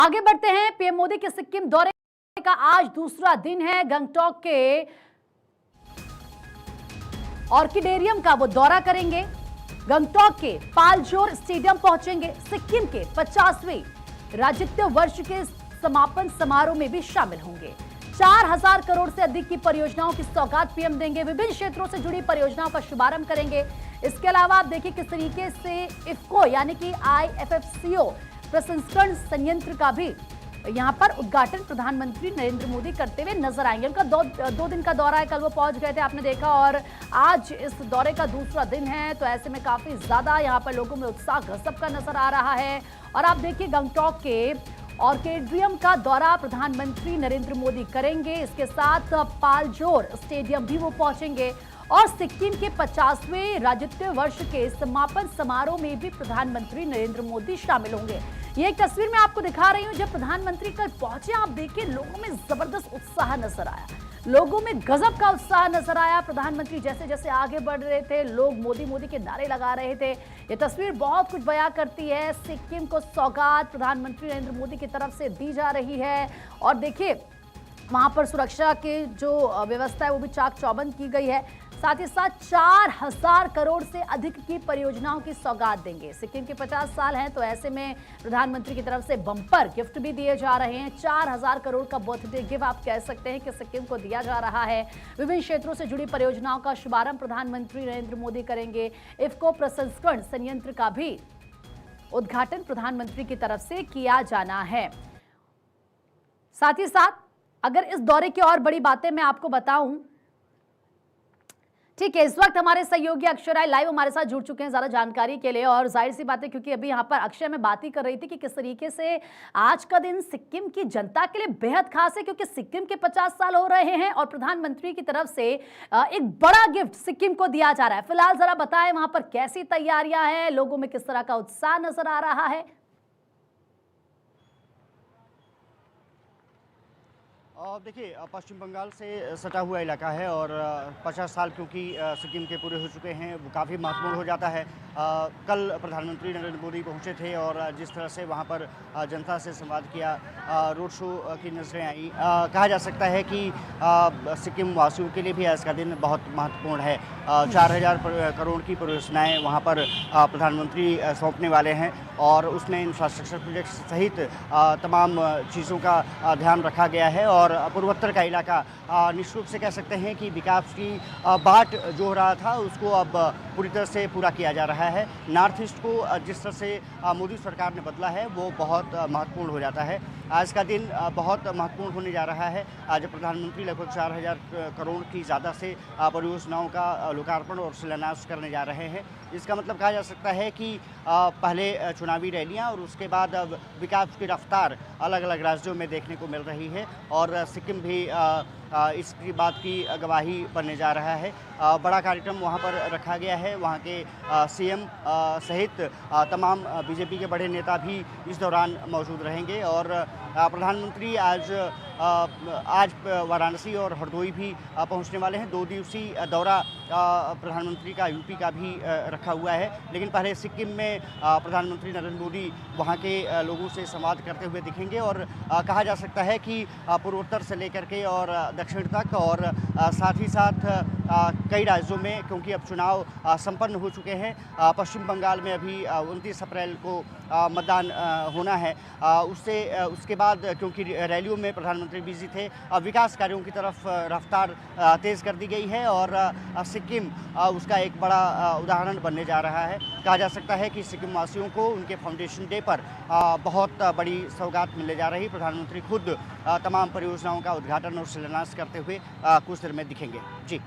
आगे बढ़ते हैं। पीएम मोदी के सिक्किम दौरे का आज दूसरा दिन है। गंगटोक के ऑर्किडेरियम का वो दौरा करेंगे। गंगटोक के पालजोर स्टेडियम पहुंचेंगे। सिक्किम के 50वें राज्यत्व वर्ष के समापन समारोह में भी शामिल होंगे। 4000 करोड़ से अधिक की परियोजनाओं की सौगात पीएम देंगे। विभिन्न क्षेत्रों से जुड़ी परियोजनाओं का शुभारंभ करेंगे। इसके अलावा आप देखिए किस तरीके से इफ्को यानी कि IFFCO प्रसंस्करण संयंत्र का भी यहां पर उद्घाटन प्रधानमंत्री नरेंद्र मोदी करते हुए नजर आएंगे। उनका दो दिन का दौरा है। कल वो पहुंच गए थे, आपने देखा, और आज इस दौरे का दूसरा दिन है। तो ऐसे में काफी ज्यादा यहां पर लोगों में उत्साह गजब का नजर आ रहा है। और आप देखिए गंगटोक के ऑर्किडेरियम का दौरा प्रधानमंत्री नरेंद्र मोदी करेंगे। इसके साथ पालजोर स्टेडियम भी वो पहुंचेंगे और सिक्किम के 50वें राज्यत्व वर्ष के समापन समारोह में भी प्रधानमंत्री नरेंद्र मोदी शामिल होंगे। ये एक तस्वीर मैं आपको दिखा रही हूं। जब प्रधानमंत्री कल पहुंचे, आप देखिए लोगों में जबरदस्त उत्साह नजर आया। लोगों में गजब का उत्साह नजर आया। प्रधानमंत्री जैसे जैसे आगे बढ़ रहे थे, लोग मोदी मोदी के नारे लगा रहे थे। ये तस्वीर बहुत कुछ बयां करती है। सिक्किम को सौगात प्रधानमंत्री नरेंद्र मोदी की तरफ से दी जा रही है। और देखिए वहां पर सुरक्षा की जो व्यवस्था है वो भी चाक चौबंद की गई है। साथ ही साथ 4000 करोड़ से अधिक की परियोजनाओं की सौगात देंगे। सिक्किम के 50 साल हैं, तो ऐसे में प्रधानमंत्री की तरफ से बम्पर गिफ्ट भी दिए जा रहे हैं। 4000 करोड़ का बर्थडे गिफ्ट आप कह सकते हैं कि सिक्किम को दिया जा रहा है। विभिन्न क्षेत्रों से जुड़ी परियोजनाओं का शुभारंभ प्रधानमंत्री नरेंद्र मोदी करेंगे। इफ्को प्रसंस्करण संयंत्र का भी उद्घाटन प्रधानमंत्री की तरफ से किया जाना है। साथ ही साथ अगर इस दौरे की और बड़ी बातें मैं आपको बताऊं, ठीक है, इस वक्त हमारे सहयोगी अक्षय राय लाइव हमारे साथ जुड़ चुके हैं ज्यादा जानकारी के लिए। और जाहिर सी बात है, क्योंकि अभी यहाँ पर अक्षय में बात ही कर रही थी कि किस तरीके से आज का दिन सिक्किम की जनता के लिए बेहद खास है, क्योंकि सिक्किम के 50 साल हो रहे हैं और प्रधानमंत्री की तरफ से एक बड़ा गिफ्ट सिक्किम को दिया जा रहा है। फिलहाल जरा बताएं वहां पर कैसी तैयारियां हैं, लोगों में किस तरह का उत्साह नजर आ रहा है। देखिए, पश्चिम बंगाल से सटा हुआ इलाका है और 50 साल क्योंकि सिक्किम के पूरे हो चुके हैं, वो काफ़ी महत्वपूर्ण हो जाता है। कल प्रधानमंत्री नरेंद्र मोदी पहुंचे थे और जिस तरह से वहां पर जनता से संवाद किया, रोड शो की नजरें आई। कहा जा सकता है कि सिक्किम वासियों के लिए भी आज का दिन बहुत महत्वपूर्ण है। 4000 करोड़ की परियोजनाएँ वहाँ पर प्रधानमंत्री सौंपने वाले हैं और उसमें इंफ्रास्ट्रक्चर प्रोजेक्ट सहित तमाम चीज़ों का ध्यान रखा गया है। और पूर्वोत्तर का इलाका निश्चित रूप से कह सकते हैं कि विकास की बाट जो हो रहा था उसको अब पूरी तरह से पूरा किया जा रहा है। नॉर्थ ईस्ट को जिस तरह से मोदी सरकार ने बदला है वो बहुत महत्वपूर्ण हो जाता है। आज का दिन बहुत महत्वपूर्ण होने जा रहा है। आज प्रधानमंत्री लगभग 4000 करोड़ की ज़्यादा से परियोजनाओं का लोकार्पण और शिलान्यास करने जा रहे हैं। इसका मतलब कहा जा सकता है कि पहले चुनावी रैलियां और उसके बाद अब विकास की रफ्तार अलग अलग राज्यों में देखने को मिल रही है और सिक्किम भी इसकी बात की गवाही बनने जा रहा है। बड़ा कार्यक्रम वहां पर रखा गया है। वहां के CM सहित तमाम BJP के बड़े नेता भी इस दौरान मौजूद रहेंगे और प्रधानमंत्री आज वाराणसी और हरदोई भी पहुंचने वाले हैं। 2 दिवसीय दौरा प्रधानमंत्री का UP का भी रखा हुआ है, लेकिन पहले सिक्किम में प्रधानमंत्री नरेंद्र मोदी वहां के लोगों से संवाद करते हुए दिखेंगे। और कहा जा सकता है कि पूर्वोत्तर से लेकर के और दक्षिण तक और साथ ही साथ कई राज्यों में, क्योंकि अब चुनाव संपन्न हो चुके हैं, पश्चिम बंगाल में अभी 29 अप्रैल को मतदान होना है। उसके बाद क्योंकि रैलियों में प्रधानमंत्री बिजी थे, विकास कार्यों की तरफ रफ्तार तेज़ कर दी गई है और सिक्किम उसका एक बड़ा उदाहरण बनने जा रहा है। कहा जा सकता है कि सिक्किम वासियों को उनके फाउंडेशन डे पर बहुत बड़ी सौगात मिलने जा रही। प्रधानमंत्री खुद तमाम परियोजनाओं का उद्घाटन और शिलान्यास करते हुए कुछ देर में दिखेंगे। जी।